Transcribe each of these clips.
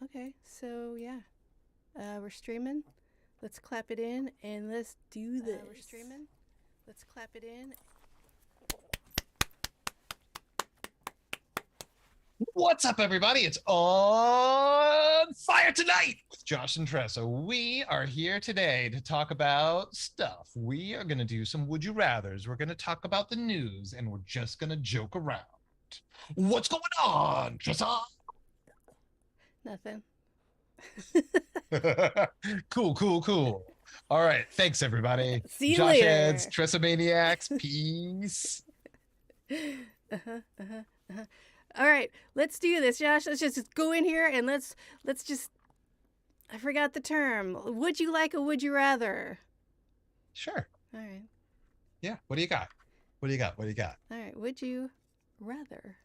Okay, so yeah, we're streaming. Let's clap it in and let's do this. We're streaming. Let's clap it in. What's up, everybody? It's On Fire Tonight with Josh and Tressa. We are here today to talk about stuff. We are going to do some Would You Rathers. We're going to talk about the news, and we're just going to joke around. What's going on, Tressa? Nothing. Cool. All right. Thanks, everybody. See you Josh Heads, later. Tressa Maniacs, peace. All right, let's do this, Josh. Let's just go in here and let's just. I forgot the term. Would you like a would you rather? Sure. All right. Yeah. What do you got? What do you got? All right. Would you rather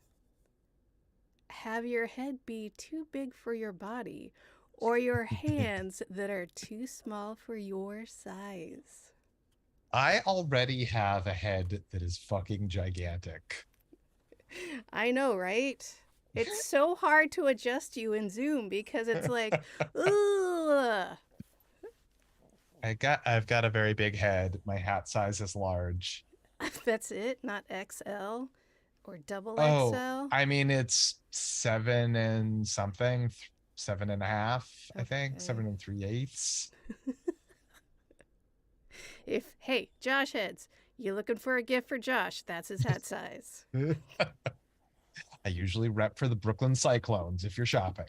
have your head be too big for your body or your hands that are too small for your size? I already have a head that is fucking gigantic. I know, right? It's so hard to adjust you in Zoom because it's like, ugh. I've got a very big head. My hat size is large. That's it, not XL or double Oh, XL. I mean it's seven and something, 7.5, I think, Okay. 7 3/8. Hey, Josh heads, you looking for a gift for Josh? That's his hat size. I usually rep for the Brooklyn Cyclones if you're shopping.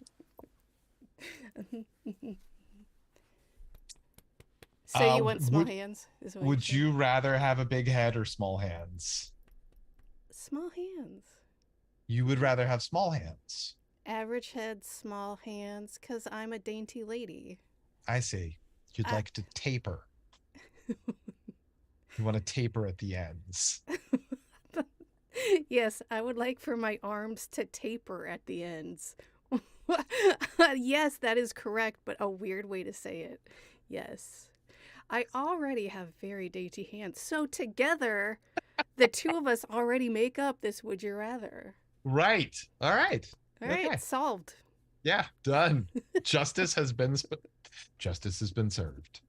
So you want small hands? Is what Would you're you rather have a big head or small hands? Small hands. You would rather have small hands. Average head, small hands, because I'm a dainty lady. I see. You'd I, like to taper. You want to taper at the ends. yes, I would like for my arms to taper at the ends. Yes, that is correct, but a weird way to say it. Yes. I already have very dainty hands. So together, the two of us already make up this would you rather. Right. All right. All right, Okay. solved. Yeah, done. Justice has been served.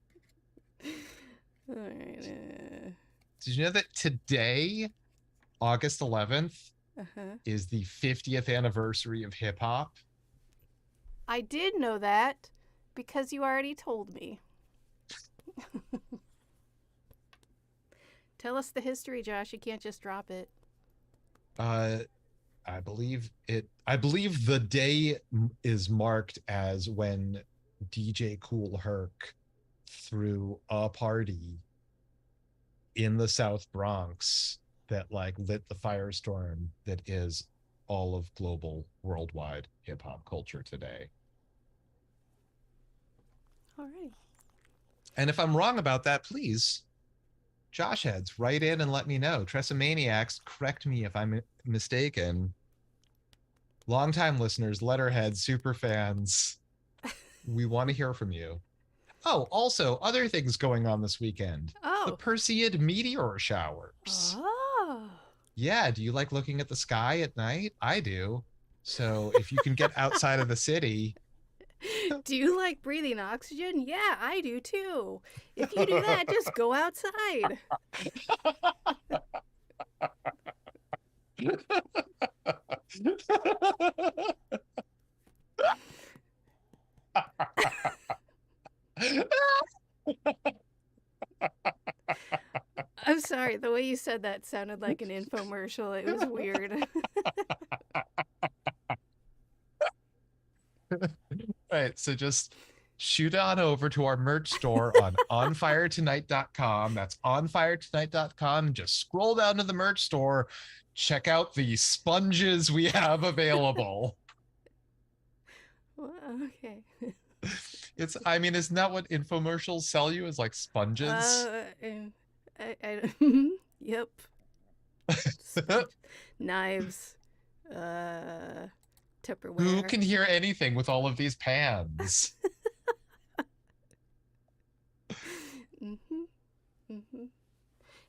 All right. Did you know that today, August 11th, Uh-huh. is the 50th anniversary of hip hop? I did know that because you already told me. Tell us the history, Josh. You can't just drop it. I believe the day is marked as when DJ Kool Herc threw a party in the South Bronx that like lit the firestorm that is all of global worldwide hip hop culture today. All right. And if I'm wrong about that, please, Josh heads, write in and let me know. Tressa Maniacs, correct me if I'm mistaken. Longtime listeners, letterheads, super fans, we want to hear from you. Oh, also, other things going on this weekend. The Oh. Perseid meteor showers. Oh. Yeah, do you like looking at the sky at night? I do. So if you can get outside of the city. Do you like breathing oxygen? Yeah, I do too. If you do that, just go outside. I'm sorry, the way you said that sounded like an infomercial. It was weird. Right, so just shoot on over to our merch store on onfiretonight.com. That's onfiretonight.com. Just scroll down to the merch store, check out the sponges we have available. Well, okay. I mean, isn't that what infomercials sell you, is like sponges? Yep. Knives. Tupperware. Who can hear anything with all of these pans?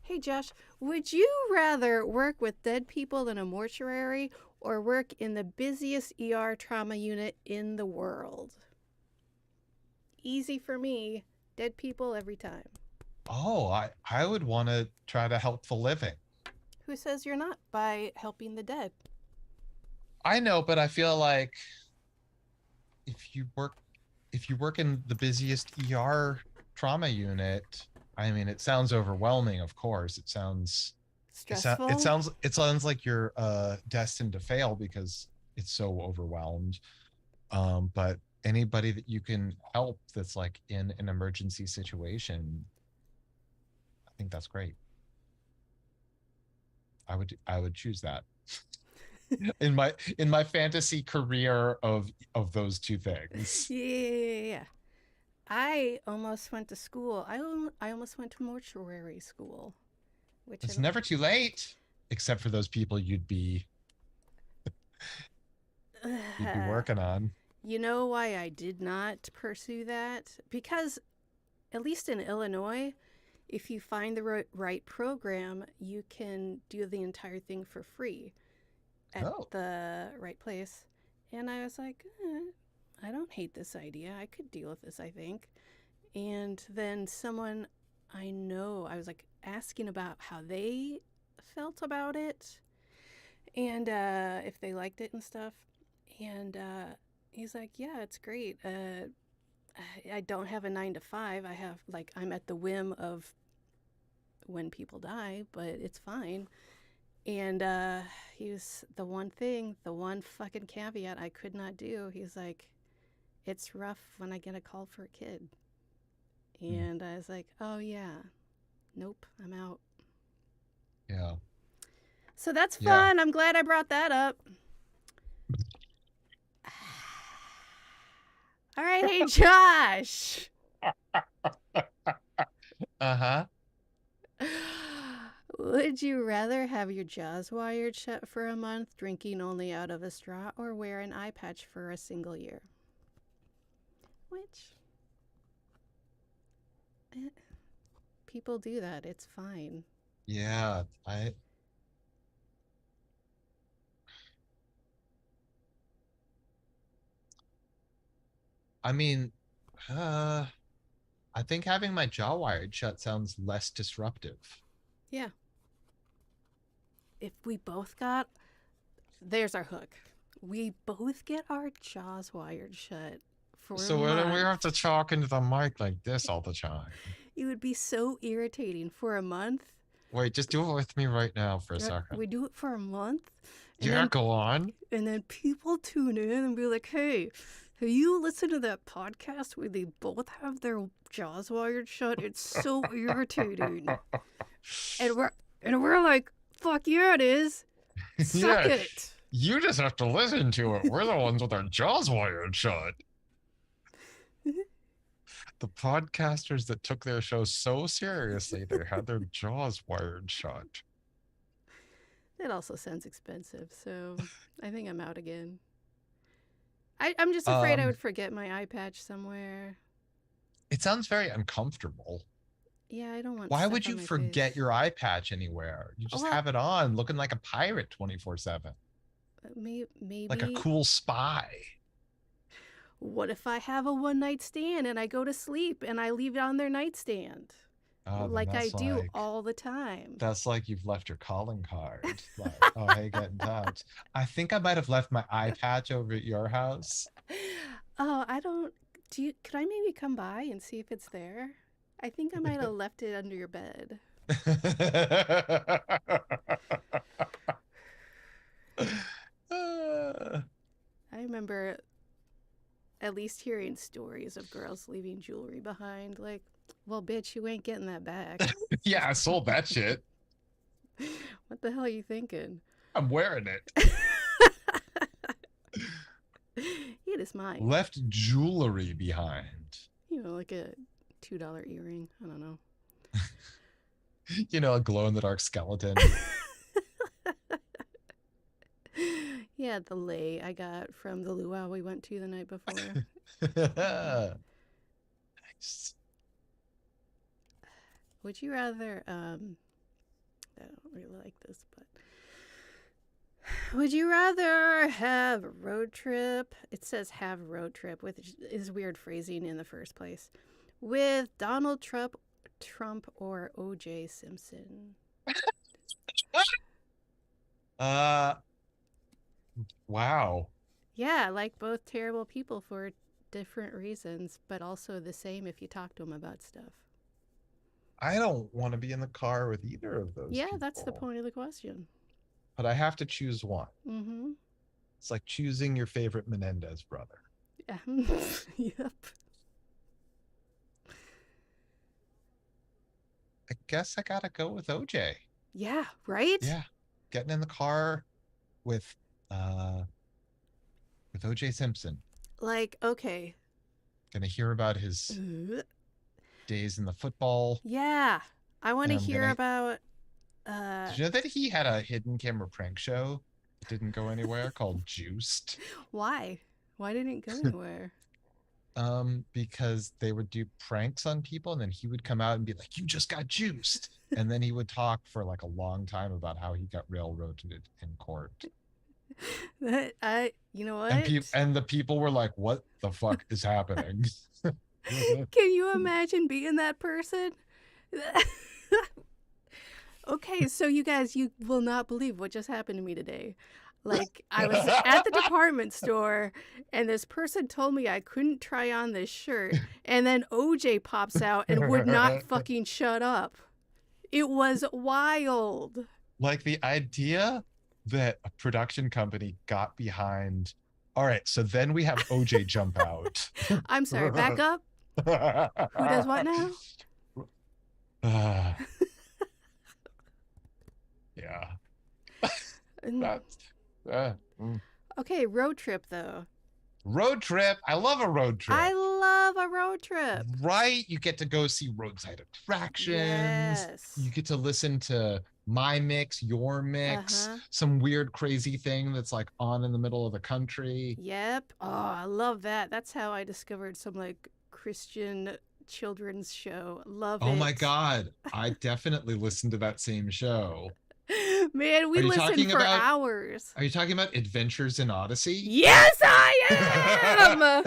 Hey, Josh, would you rather work with dead people in a mortuary or work in the busiest ER trauma unit in the world? Easy for me. Dead people every time. Oh, I would want to try to help the living. Who says you're not by helping the dead? I know, but I feel like if you work if you work in the busiest ER trauma unit, I mean, it sounds overwhelming, of course. Stressful? It sounds like you're destined to fail because it's so overwhelmed. But anybody that you can help that's like in an emergency situation, I think that's great. I would choose that in my fantasy career of those two things. Yeah. I almost went to school. I almost went to mortuary school, which It's never too late, except for those people you'd be working on. You know why I did not pursue that? Because at least in Illinois, if you find the right program, you can do the entire thing for free at Oh, the right place. And I was like, I don't hate this idea. I could deal with this, I think. And then someone I know, I was like asking about how they felt about it and if they liked it and stuff. And he's like, yeah, it's great. I don't have a 9 to 5. I have, like, I'm at the whim of when people die, but it's fine. And he was the one fucking caveat I could not do. He's like, it's rough when I get a call for a kid. And I was like, oh, yeah. Nope, I'm out. yeah. So that's Yeah. fun. I'm glad I brought that up. All right, hey, Josh. Uh-huh. Would you rather have your jaws wired shut for a month, drinking only out of a straw, or wear an eye patch for a single year? Which? People do that. It's fine. Yeah, I mean, uh I think having my jaw wired shut sounds less disruptive. Yeah. If we both got. There's our hook. We both get our jaws wired shut for a So why do we month. have to talk into the mic like this all the time? It would be so irritating for a month. Wait, just do it with me right now for a second. We do it for a month, and Yeah, then go on. people tune in and be like, "Hey, have you listened to that podcast where they both have their jaws wired shut? It's so irritating." And we're like, "Fuck yeah, it is. Suck Yeah, it." you just have to listen to it. We're the ones with our jaws wired shut. The podcasters that took their show so seriously, they had their jaws wired shut. It also sounds expensive, so I think I'm out again. I'm just afraid I Um, would forget my eye patch somewhere. it sounds very uncomfortable. Yeah, I don't want Why stuff would on you my forget face. your eye patch anywhere? You just Well, have it on, looking like a pirate 24/7, like a maybe. cool spy. What if I have a one night stand and I go to sleep and I leave it on their nightstand? Oh, then Like I do all the time. that's like you've left your calling card. Like, oh, hey, get in touch. I think I might have left my eye patch over at your house. Oh, I don't. Could I maybe come by and see if it's there? I think I might have left it under your bed. I remember at least hearing stories of girls leaving jewelry behind. Like, well, bitch, you ain't getting that back. Yeah, I sold that shit. What the hell are you thinking? I'm wearing it. It is mine. Left jewelry behind. You know, like a $2 earring. I don't know. You know, a glow in the dark skeleton. Yeah, the lei I got from the luau we went to the night before. Nice. Would you rather, I don't really like this, but Would you rather have a road trip? It says have a road trip, which is weird phrasing in the first place. With Donald Trump or O.J. Simpson? Uh, wow. Yeah, like both terrible people for different reasons, but also the same if you talk to them about stuff. I don't want to be in the car with either of those Yeah, people. that's the point of the question. But I have to choose one. Mm-hmm. It's like choosing your favorite Menendez brother. Yeah. Yep. I guess I gotta go with OJ. Yeah, right? Yeah. Getting in the car with uh with OJ Simpson. Like, okay. Gonna hear about his days in the football. Yeah. I want to And I'm hear gonna about Did you know that he had a hidden camera prank show that didn't go anywhere called Juiced? why? Why didn't it go anywhere? Because they would do pranks on people and then he would come out and be like, "You just got juiced." And then he would talk for like a long time about how he got railroaded in court. You know what? And the people were like, "What the fuck is happening?" Can you imagine being that person? Okay, so you guys, you will not believe what just happened to me today. Like, I was at the department store, and this person told me I couldn't try on this shirt, and then OJ pops out and would not fucking shut up. It was wild. Like the idea that a production company got behind. All right, so then we have OJ jump out. I'm sorry, back up. Who does what now? Yeah. That's Okay, road trip though. Road trip. I love a road trip. I love a road trip. Right? You get to go see roadside attractions. Yes. You get to listen to my mix, your mix, some weird, crazy thing that's like on in the middle of the country. Yep. Oh, I love that. That's how I discovered some like Christian children's show. Love it. Oh my God. I definitely listened to that same show. Man, we listened for hours. Are you talking about Adventures in Odyssey? Yes, I am!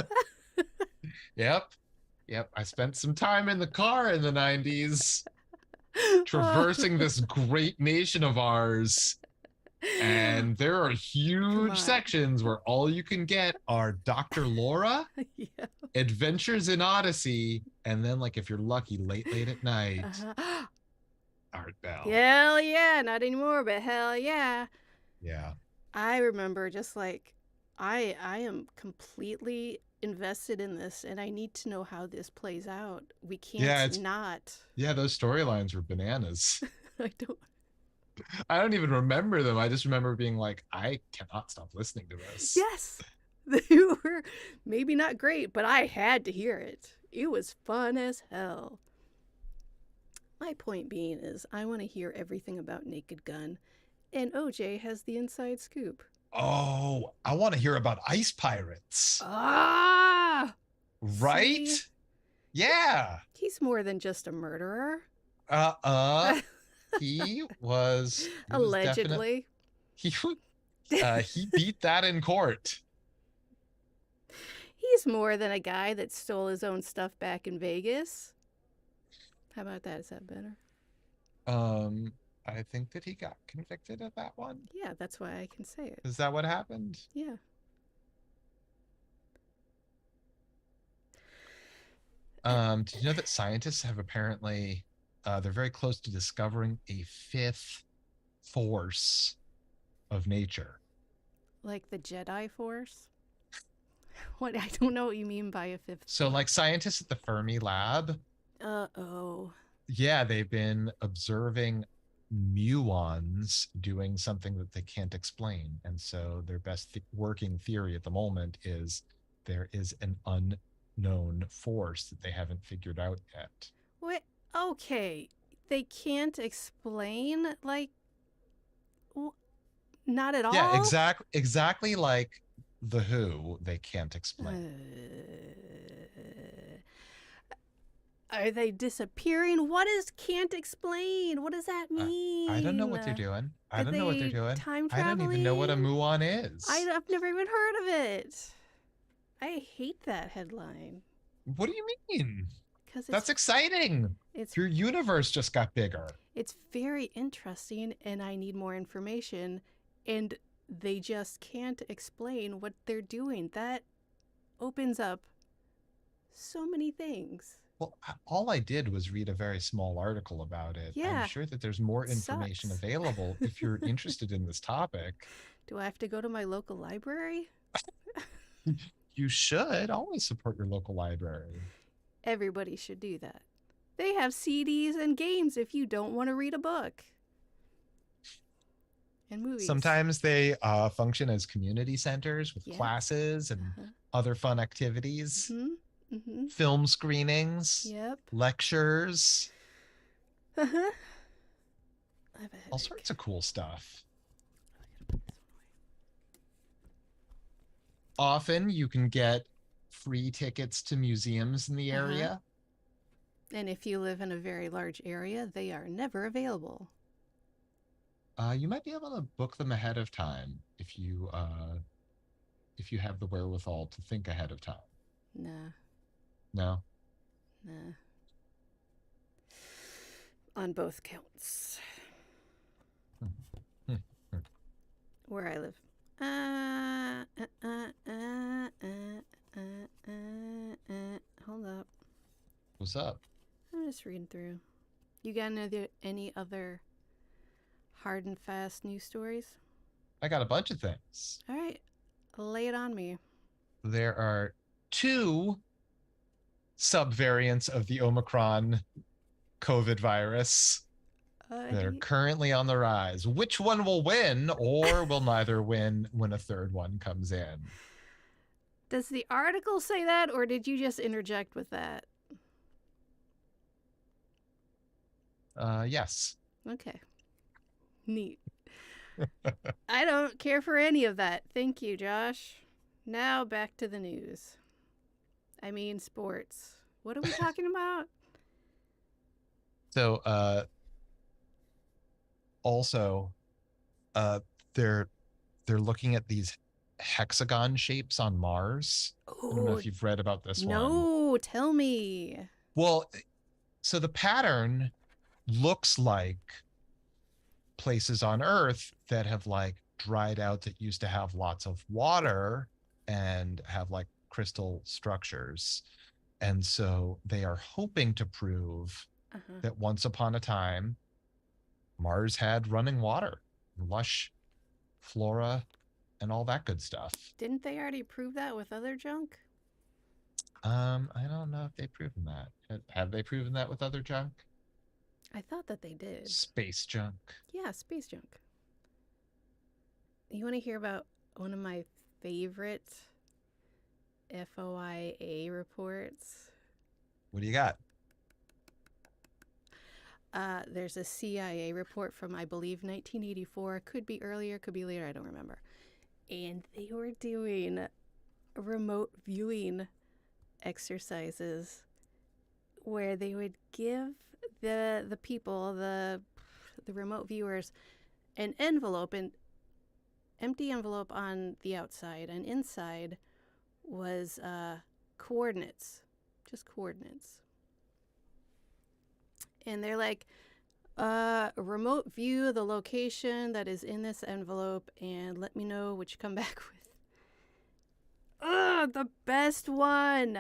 Yep. I spent some time in the car in the 90s traversing this great nation of ours. And there are huge sections where all you can get are Dr. Laura, Adventures in Odyssey, and then, like, if you're lucky, late at night, Art Bell. Hell yeah. Not anymore, but hell yeah. Yeah. I remember just like, I am completely invested in this and I need to know how this plays out. We can't not. Yeah, those storylines were bananas. I don't even remember them. I just remember being like, I cannot stop listening to this. Yes. They were maybe not great, but I had to hear it. It was fun as hell. My point being is I want to hear everything about Naked Gun, and OJ has the inside scoop. Oh, I want to hear about ice pirates. Ah! Right? See? Yeah. He's more than just a murderer. He was allegedly. He beat that in court. He's more than a guy that stole his own stuff back in Vegas. How about that? Is that better? I think that he got convicted of that one. Yeah, that's why I can say it. Is that what happened? Yeah. Did you know that scientists have apparently, they're very close to discovering a fifth force of nature? Like the Jedi Force? What? I don't know what you mean by a fifth. So like scientists at the Fermi Lab. Uh-oh. Yeah, they've been observing muons doing something that they can't explain. And so their best working theory at the moment is there is an unknown force that they haven't figured out yet. What? Okay. They can't explain? Like, not at all? Yeah, exactly like the Who, they can't explain. Are they disappearing? What is can't explain? What does that I don't know mean? what they're doing. I Are don't know what they're they doing. time I don't even know what a traveling? muon is. I've never even heard of it. I hate that headline What do you mean? because That's exciting. it's Your universe just got bigger. it's very interesting, and I need more information, and they just can't explain what they're doing. That opens up so many things. Well, all I did was read a very small article about it. I'm Yeah, sure that there's more it information sucks. available if you're interested in this topic. Do I have to go to my local library? You should always support your local library. Everybody should do that. They have CDs and games if you don't want to read a book. And movies. Sometimes they function as community centers with Yep. classes and Uh-huh. other fun activities, Mm-hmm. film screenings, Yep. lectures, Uh-huh. I have a headache. all sorts of cool stuff. I gotta put this Often you can get free tickets to museums in the Uh-huh. area. one away. And if you live in a very large area, they are never available. You might be able to book them ahead of time if you have the wherewithal to think ahead of time. Nah. No? On both counts. Where I live. Hold up. What's up? I'm just reading through. You got any other hard and fast news stories? I got a bunch of things. All right. Lay it on me. There are 2 subvariants of the Omicron COVID virus that are currently on the rise. Which one will win or will neither win when a third one comes in? Does the article say that, or did you just interject with that? Yes. Okay. Neat. I don't care for any of that. Thank you, Josh. Now back to the news. I mean, sports. What are we talking about? So, also, they're looking at these hexagon shapes on Mars. I don't know Oh, if you've read about this one. no, tell me. Well, so the pattern looks like places on Earth that have like dried out, that used to have lots of water and have like crystal structures. And so they are hoping to prove that once upon a time, Mars had running water, lush flora, and all that good stuff. Didn't they already prove that with other junk? I don't know if they've proven that. Have they proven that with other junk? I thought that they did. Space junk. Yeah, space junk. You want to hear about one of my favorite FOIA reports? What do you got? There's a CIA report from, I believe, 1984. Could be earlier, could be later, I don't remember. And they were doing remote viewing exercises where they would give the people, the remote viewers, an envelope, an empty envelope on the outside, and inside was coordinates, just coordinates. And they're like, remote view the location that is in this envelope and let me know what you come back with. Ugh, the best one.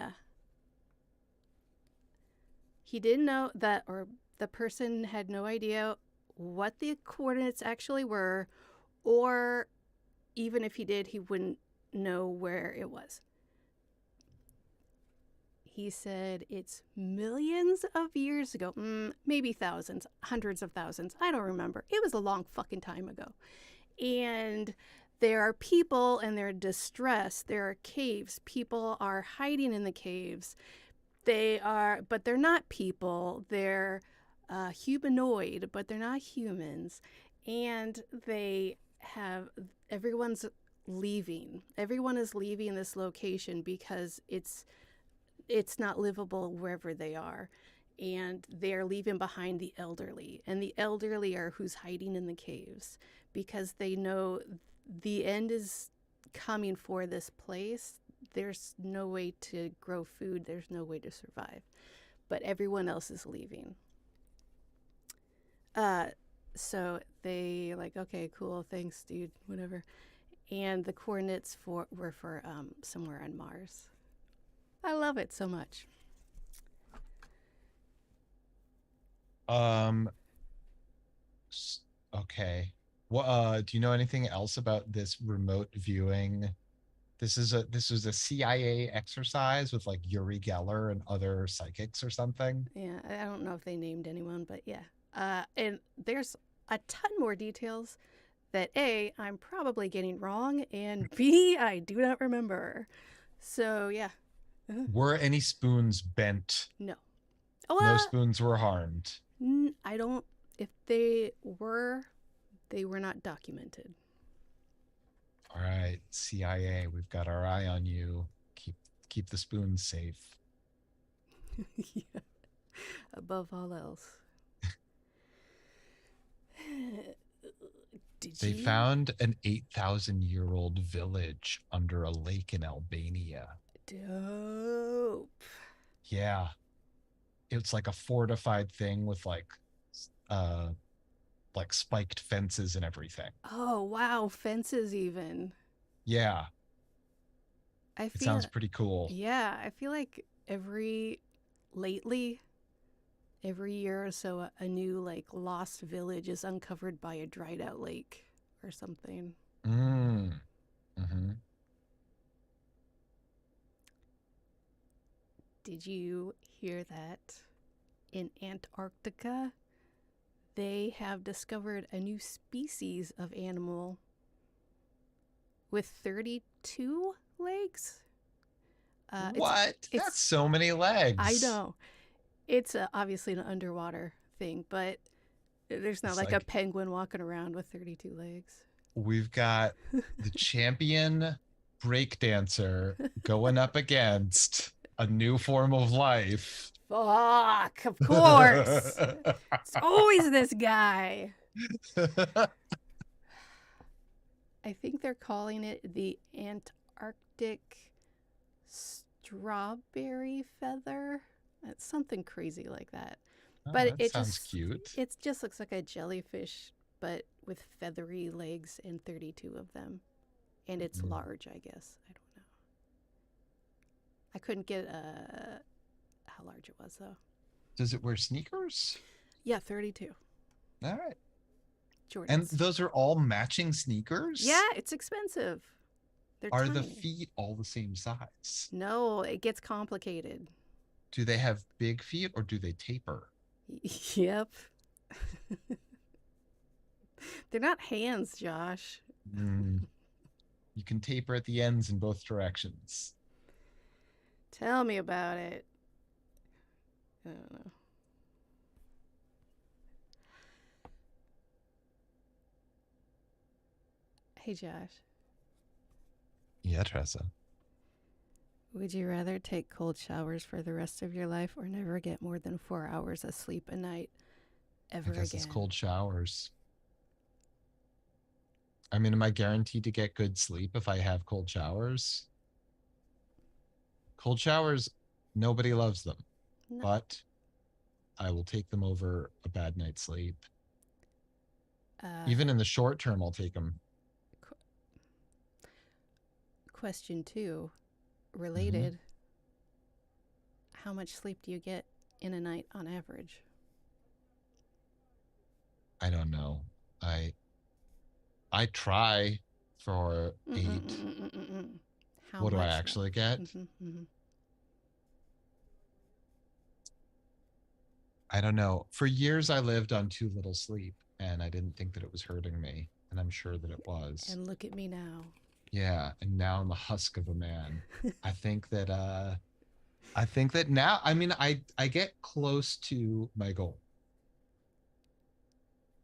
He didn't know that, or the person had no idea what the coordinates actually were, or even if he did, he wouldn't know where it was. He said it's millions of years ago, maybe thousands, hundreds of thousands. I don't remember. It was a long fucking time ago. And there are people and they're distressed. There are caves. People are hiding in the caves. But they're not people. They're humanoid, but they're not humans. And everyone's leaving. Everyone is leaving this location because it's not livable wherever they are. and they're leaving behind the elderly. And the elderly are who's hiding in the caves because they know the end is coming for this place. There's no way to grow food, there's no way to survive. But everyone else is leaving. Uh, so they like, okay, cool, thanks, dude, whatever. And the coordinates were for somewhere on Mars. I love it so much. Um, okay. What do you know anything else about this remote viewing? This was a CIA exercise with like Yuri Geller and other psychics or something. Yeah, I don't know if they named anyone, but yeah. And there's a ton more details that A, I'm probably getting wrong, and B, I do not remember. So yeah. Were any spoons bent? No. No Well, spoons were harmed. I don't. If they were not documented. All right, CIA, we've got our eye on you. Keep the spoons safe. Yeah. Above all else. Did They you? found an 8,000-year-old village under a lake in Albania. Dope. Yeah. It's like a fortified thing with uh spiked fences and everything. Oh wow, fences even. Yeah, I it feel sounds pretty cool. Yeah, I feel like lately every year or so a new like lost village is uncovered by a dried out lake or something. Mm. Mm-hmm. Did you hear that in Antarctica they have discovered a new species of animal with 32 legs? What? That's so many I legs. know. It's obviously an underwater thing, but there's not It's like a like penguin walking around with 32 legs. we've got the champion breakdancer going up against a new form of life. Fuck, of course. It's always this guy. I think they're calling it the Antarctic strawberry feather. It's something crazy like that. Oh, But that sounds cute. it just looks like a jellyfish, but with feathery legs and 32 of them. And it's large, I guess. I don't know. I couldn't get how large it was though. Does it wear sneakers? Yeah, 32. All right. Jordans. And those are all matching sneakers? Yeah, it's expensive. They're Are tiny. the feet all the same size? No, it gets complicated. Do they have big feet or do they taper? Yep. They're not hands, Josh. You can taper at the ends in both directions. Tell me about it. I don't know. Hey, Josh. Yeah, Tressa. Would you rather take cold showers for the rest of your life or never get more than 4 hours of sleep a night ever I guess again? it's cold showers. I mean, am I guaranteed to get good sleep if I have cold showers? Cold showers, nobody loves them, No. but I will take them over a bad night's sleep. Even in the short term, I'll take them. Question 2, related. How much sleep do you get in a night on average? I don't know. I try for 8. What do I actually get? I don't know. For years, I lived on too little sleep, and I didn't think that it was hurting me, and I'm sure that it was. And look at me now. Yeah, and now I'm a husk of a man. I think that now, I mean, I get close to my goal.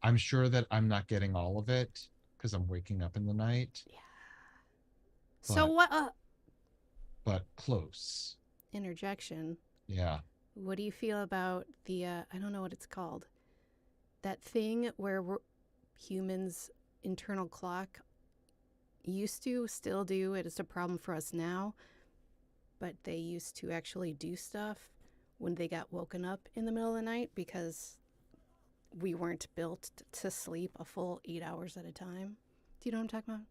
I'm sure that I'm not getting all of it because I'm waking up in the night. Yeah. So what? But close. Interjection. Yeah. What do you feel about the, I don't know what it's called, that thing where humans' internal clock used to still do it is a problem for us now, but they used to actually do stuff when they got woken up in the middle of the night because we weren't built to sleep a full 8 hours at a time. Do you know what I'm talking about?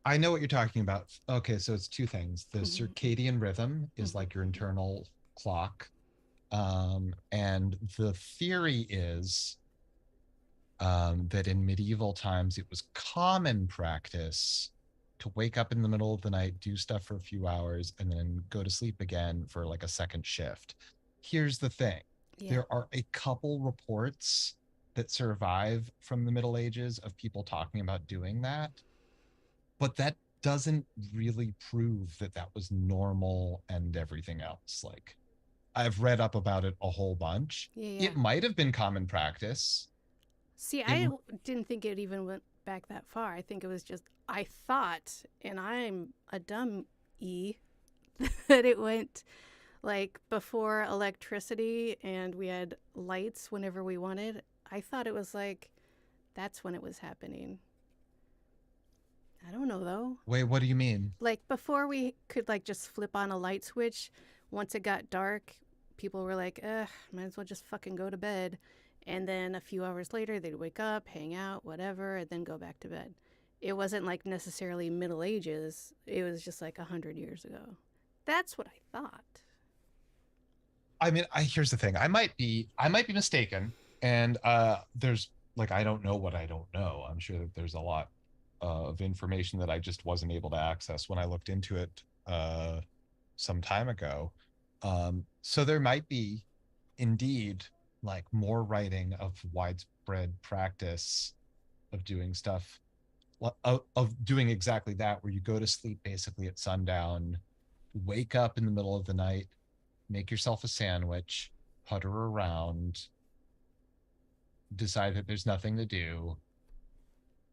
I know what you're talking about. Okay, so it's two things. The Mm-hmm. circadian rhythm is Mm-hmm. like your internal clock. And the theory is that in medieval times it was common practice to wake up in the middle of the night, do stuff for a few hours, and then go to sleep again for like a second shift. Here's the thing. Yeah. There are a couple reports that survive from the Middle Ages of people talking about doing that, but that doesn't really prove that that was normal and everything else. Like, I've read up about it a whole bunch. Yeah, yeah. It might have been common practice. See, It I didn't think it even went back that far. I think it was just, I thought, and I'm a dumb E, that it went like before electricity and we had lights whenever we wanted. I thought it was like, that's when it was happening. I don't know though. Wait, what do you mean? Like before we could like just flip on a light switch, once it got dark, people were like, might as well just fucking go to bed. And then a few hours later, they'd wake up, hang out, whatever, and then go back to bed. It wasn't like necessarily Middle Ages. It was just like 100 years ago. That's what I thought. I mean, here's the thing. I might be mistaken. And there's like I don't know what I don't know. I'm sure that there's a lot of information that I just wasn't able to access when I looked into it some time ago. So there might be indeed like more writing of widespread practice of doing stuff of doing exactly that, where you go to sleep basically at sundown, wake up in the middle of the night, make yourself a sandwich, putter around, decide that there's nothing to do,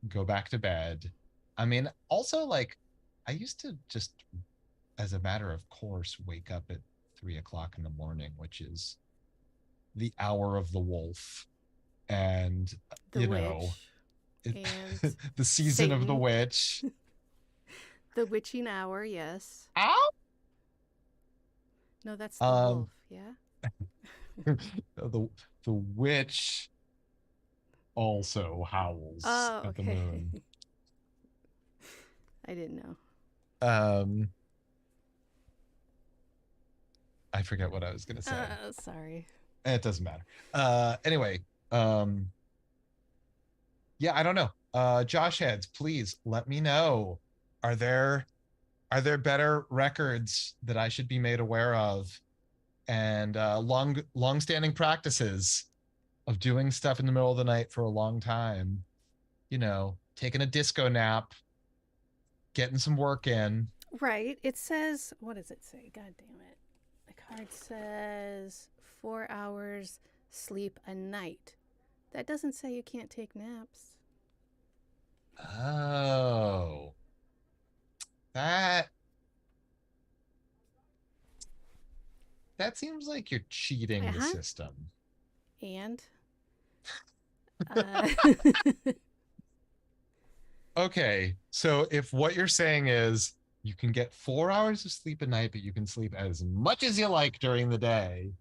go back to bed. I mean, also, like, I used to just, as a matter of course, wake up at 3 o'clock in the morning, which is the hour of the wolf. And, The you know, witch it, and the season of the Satan. witch. The witching hour, yes. Ow! No, that's the Um, wolf, yeah? the witch also howls Oh, at the okay. moon. I didn't know. Um, I forget what I was gonna say. Sorry. It doesn't matter. Anyway, um, yeah, I don't know. Josh heads, please let me know. Are there better records that I should be made aware of, and long-standing practices of doing stuff in the middle of the night for a long time? You know, taking a disco nap, getting some work in. Right. It says, what does it say? God damn it. The card says 4 hours sleep a night. That doesn't say you can't take naps. Oh, that that seems like you're cheating the Uh-huh. system. And uh, Okay, so if what you're saying is you can get 4 hours of sleep a night, but you can sleep as much as you like during the day.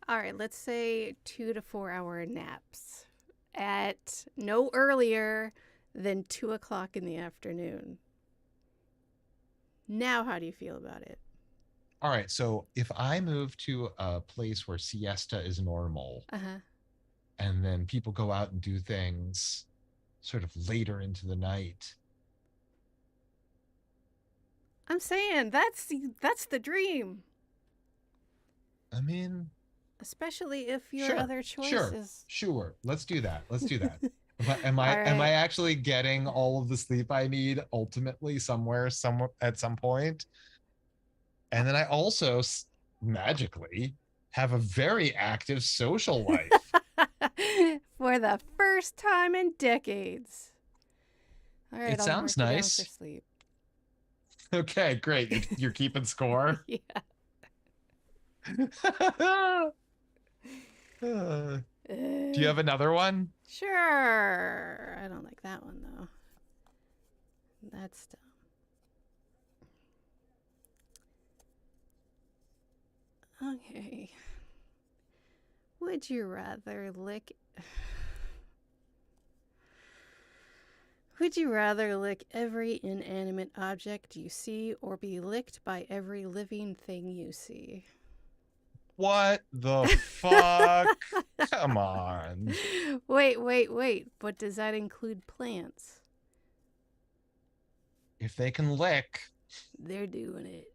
all right, let's say 2 to 4 hour naps at no earlier than 2 o'clock in the afternoon. Now, how do you feel about it? All right, so if I move to a place where siesta is normal, Uh huh. and then people go out and do things sort of later into the night. I'm saying that's the dream, I mean, especially if your sure, other choice sure, is. sure. Let's do that. Let's do that. Am I All am I right. actually getting all of the sleep I need ultimately somewhere at some point? And then I also magically have a very active social life. For the first time in decades. All right, It I'll mark sounds you down for nice. sleep. Okay, great. You're keeping score. Yeah. Uh, do you Uh, have another one? sure. I don't like that one though. That's dumb. Okay. Would you rather lick Would you rather lick every inanimate object you see or be licked by every living thing you see? What the fuck? Come on. Wait. But does that include plants? If they can lick. They're doing it.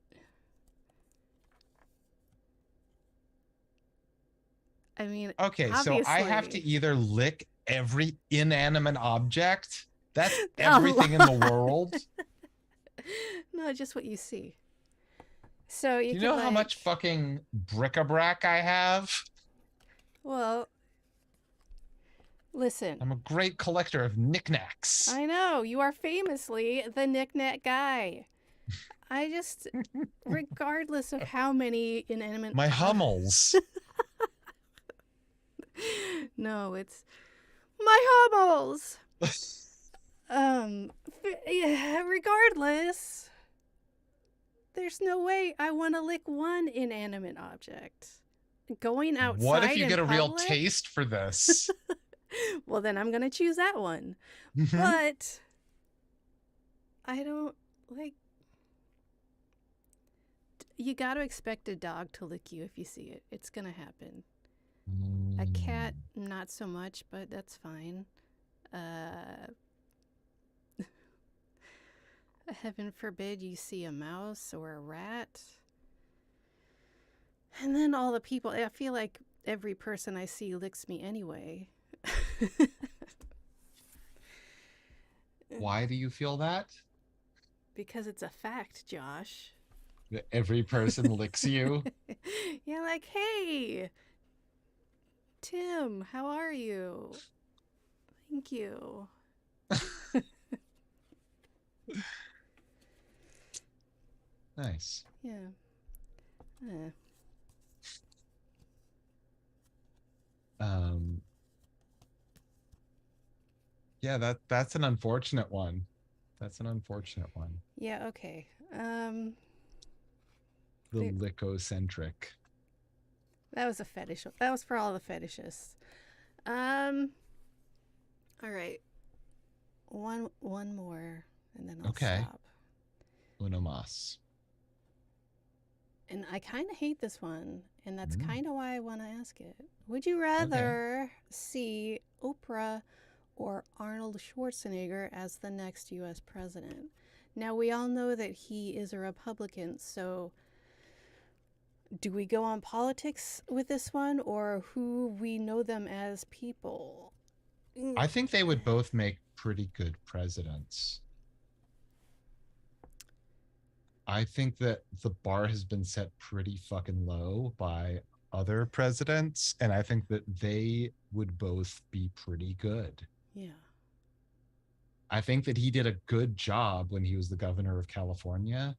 I mean, Okay, so I have to obviously. either lick every inanimate object. That's Oh. everything in the world. No, just what you see. So you Do you could know how like, much fucking bric-a-brac I have? well, listen. I'm a great collector of knickknacks. I know you are famously the knick-knack guy. I just, regardless of how many inanimate My Hummels. no, it's my Hummels. Um, yeah, regardless, there's no way I want to lick one inanimate object. Going What if outside you in get a real public? taste for this? Well, then I'm gonna choose that one. Mhm. But I don't like. You gotta expect a dog to lick you if you see it. It's gonna happen. A cat, Mm. not so much, but that's fine. Uh, heaven forbid you see a mouse or a rat. And then all the people, I feel like every person I see licks me anyway. Why do you feel that? Because it's a fact, Josh. That every person licks you? You're like, hey, Tim, how are you? Thank you. Nice. Yeah. Uh, Um, yeah, that's an unfortunate one. That's an unfortunate one. yeah, okay. The licocentric. That was a fetish. That was for all the fetishists. Um, all right. One more and then I'll Okay. stop. Uno mas. And I kind of hate this one, and that's Mm, kind of why I want to ask it. Would you okay. rather see Oprah or Arnold Schwarzenegger as the next US president? Now, we all know that he is a Republican, so do we go on politics with this one or who we know them as people? I think they would both make pretty good presidents. I think that the bar has been set pretty fucking low by other presidents, and I think that they would both be pretty good. Yeah. I think that he did a good job when he was the governor of California.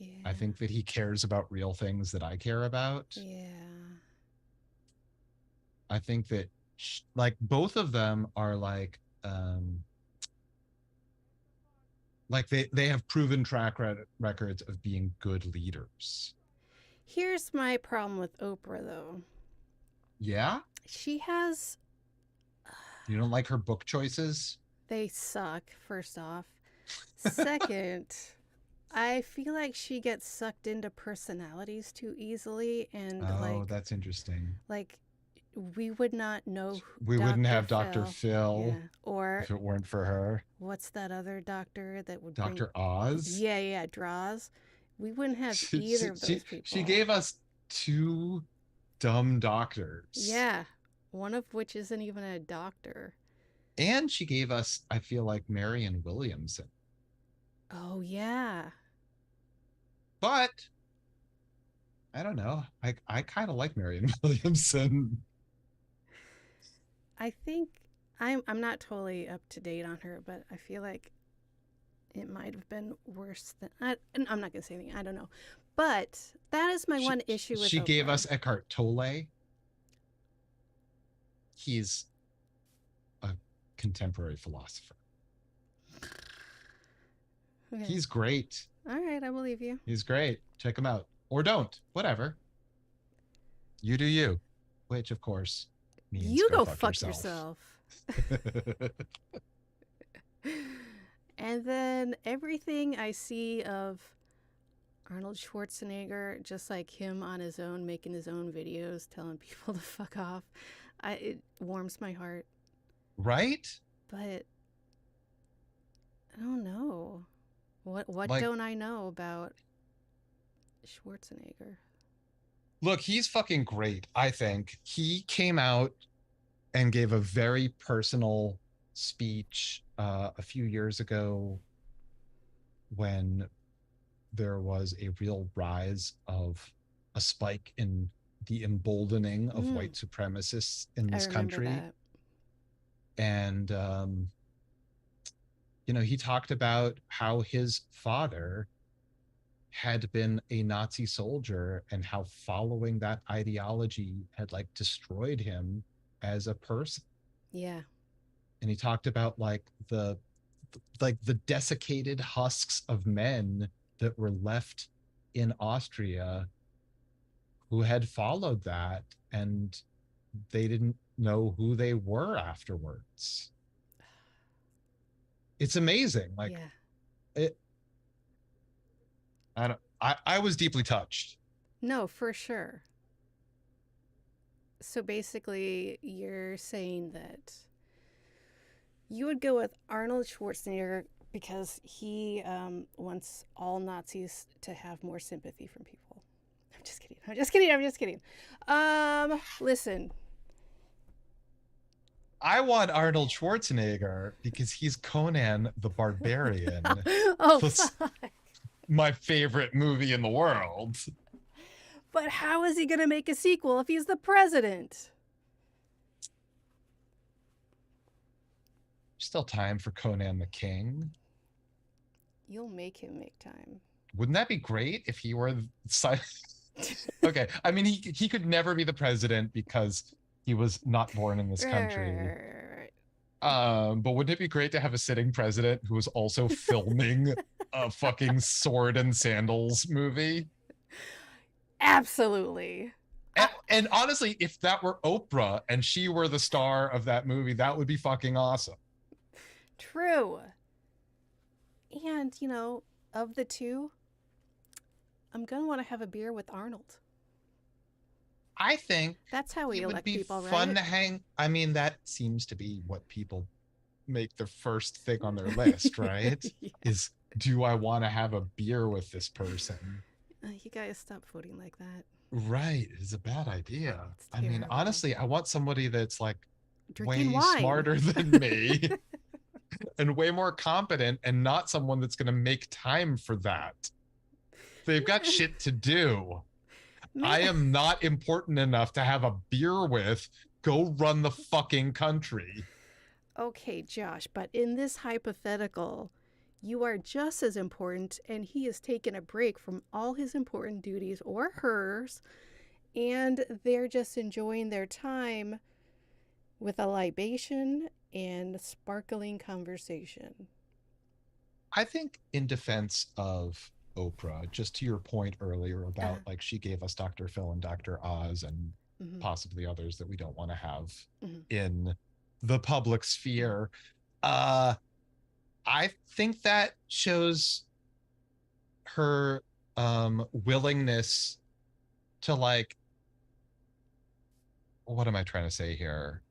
I Yeah. think that he cares about real things that I care about. Yeah. I think that like both of them are like they have proven records of being good leaders. Here's my problem with Oprah, though. Yeah? She has. You don't like her book choices? They suck, first off. Second, I feel like she gets sucked into personalities too easily, and Oh, that's interesting. like we would not know We wouldn't Dr. have Dr. Phil. Phil Yeah. Or if it weren't for her. what's that other doctor that would bring. Dr. Oz. Yeah, Draws. We wouldn't have She, either she, of those she, she people. gave us two dumb doctors. Yeah. One of which isn't even a doctor. And she gave us, I feel like, Marianne Williamson. Oh, yeah. But I don't know. I kind of like Marianne Williamson. I think I'm not totally up to date on her, but I feel like it might have been worse than I'm not gonna say anything. I don't know, but that is my She, one issue with she gave Oprah. us Eckhart Tolle. he's a contemporary philosopher. Okay. He's great. All right, I believe you. He's great. Check him out. Or don't. Whatever. You do you. Which, of course, means You go go fuck fuck yourself. yourself. And then everything I see of Arnold Schwarzenegger, just like him on his own, making his own videos, telling people to fuck off, it warms my heart. Right? But I don't know. What Like, don't I know about Schwarzenegger? look, he's fucking great, I think. He came out and gave a very personal speech a few years ago when there was a real rise of a spike in the emboldening of white supremacists in I this remember country. that. And, you know, he talked about how his father had been a Nazi soldier and how following that ideology had like destroyed him as a person. Yeah. And he talked about like the desiccated husks of men that were left in Austria who had followed that, and they didn't know who they were afterwards. It's amazing. Like Yeah. it I was deeply touched. No, for sure. So basically, you're saying that you would go with Arnold Schwarzenegger because he wants all Nazis to have more sympathy from people. I'm just kidding. I'm just kidding. I'm just kidding. Listen. I want Arnold Schwarzenegger because he's Conan the Barbarian. Oh, That's fuck. my favorite movie in the world. But how is he going to make a sequel if he's the president? Still time for Conan the King. You'll make him make time. Wouldn't that be great if he were okay, I mean he could never be the president because he was not born in this country. Right. But wouldn't it be great to have a sitting president who was also filming a fucking sword and sandals movie? Absolutely. And honestly, if that were Oprah and she were the star of that movie, that would be fucking awesome. True. And, you know, of the two, I'm going to want to have a beer with Arnold. I think that's how we elect people, right? It would be fun to hang. I mean, that seems to be what people make their first thing on their list, right? Yeah. Is, do I want to have a beer with this person? You guys stop voting like that. Right. It's a bad idea. I mean, honestly, I want somebody that's like drinking way wine. Smarter than me and way more competent, and not someone that's going to make time for that. They've got shit to do. I am not important enough to have a beer with. Go run the fucking country. Okay, Josh, but in this hypothetical, you are just as important, and he has taken a break from all his important duties, or hers, and they're just enjoying their time with a libation and sparkling conversation. I think in defense of Oprah, just to your point earlier about like she gave us Dr. Phil and Dr. Oz and possibly others that we don't want to have in the public sphere. I think that shows her willingness to like, what am I trying to say here?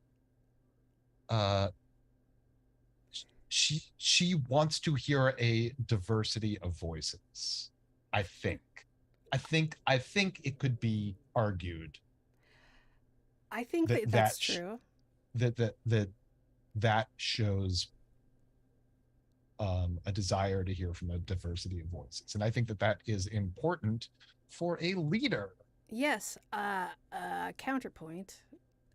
She wants to hear a diversity of voices. I think it could be argued. I think that's true. That shows a desire to hear from a diversity of voices, and I think that is important for a leader. Yes. Counterpoint.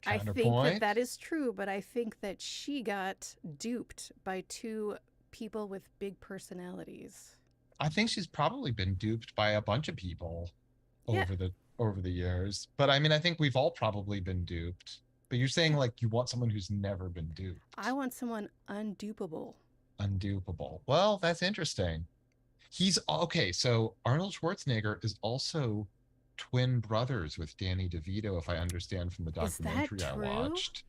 I think that is true, but I think that she got duped by two people with big personalities. I think she's probably been duped by a bunch of people over the years. But I mean, I think we've all probably been duped. But you're saying like you want someone who's never been I duped, want someone undupable. undupable. Well, that's interesting. He's okay. So Arnold Schwarzenegger is also twin brothers with Danny DeVito, if I understand from the Is that documentary I true? watched.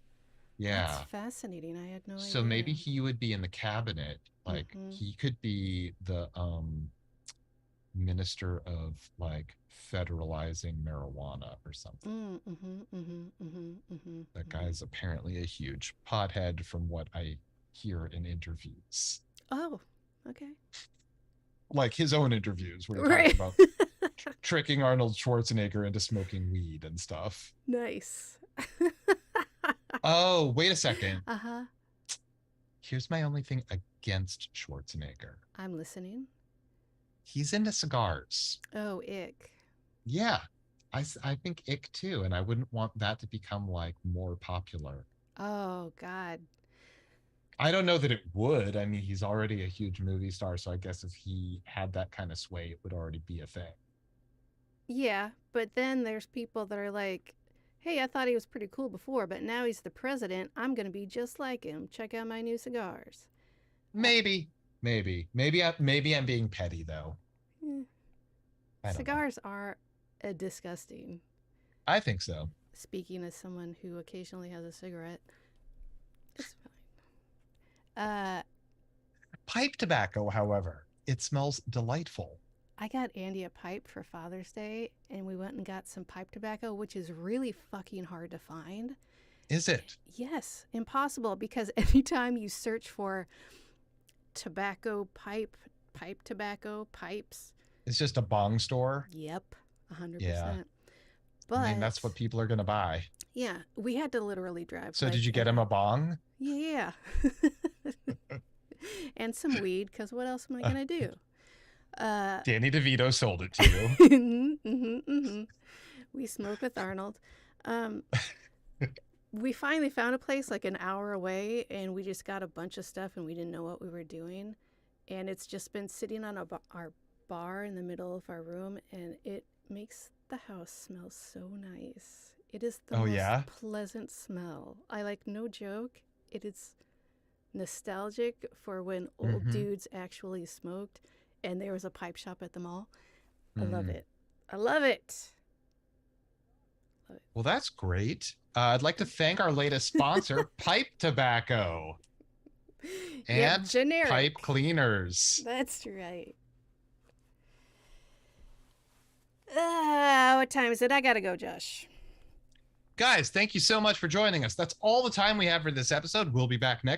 That's Yeah. fascinating. I had no So maybe idea. he would be in the cabinet. Like Mm-hmm. he could be the minister of like federalizing marijuana or something. Mm-hmm. Mm-hmm. Mm-hmm. Mm-hmm. That Mm-hmm. guy's apparently a huge pothead from what I hear in interviews. Oh, okay. Like his own interviews where he talks Right. about tricking Arnold Schwarzenegger into smoking weed and stuff. Nice. Oh, wait a second. Uh-huh. Here's my only thing against Schwarzenegger. I'm listening. He's into cigars. Oh, ick. Yeah, I think ick too. And I wouldn't want that to become like more popular. Oh, God. I don't know that it would. I mean, he's already a huge movie star. So I guess if he had that kind of sway, it would already be a thing. Yeah, but then there's people that are like, hey, I thought he was pretty cool before, but now he's the president. I'm going to be just like him. Check out my new cigars. I, Maybe, maybe I'm being petty though. eh. I don't know. Cigars are disgusting. I think so. Speaking as someone who occasionally has a cigarette, it's fine. Pipe tobacco, however, it smells delightful. I got Andy a pipe for Father's Day, and we went and got some pipe tobacco, which is really fucking hard to find. Is it? Yes, impossible, because anytime you search for tobacco pipe tobacco, pipes, It's just a bong store. yep, Yeah. 100%. I mean, But that's what people are going to buy. yeah, we had to literally drive So, did like you get him a bong? yeah. And some weed, because what else am I Uh, going to do? Uh, Danny DeVito sold it to you. we smoke with Arnold. Um, we finally found a place like an hour away, and we just got a bunch of stuff, and we didn't know what we were doing. And it's just been sitting on our bar in the middle of our room, and it makes the house smell so nice. It is the Oh, most yeah? pleasant smell. I like, no joke. It is nostalgic for when old Mm-hmm. dudes actually smoked and there was a pipe shop at the mall. I love Mm. it. I love it. Love Well, that's great. I'd like to thank our latest sponsor, Pipe Tobacco it. Yep, and Pipe generic. Cleaners. That's right. What time is it? I gotta go, Josh. Guys, thank you so much for joining us. That's all the time we have for this episode. We'll be back next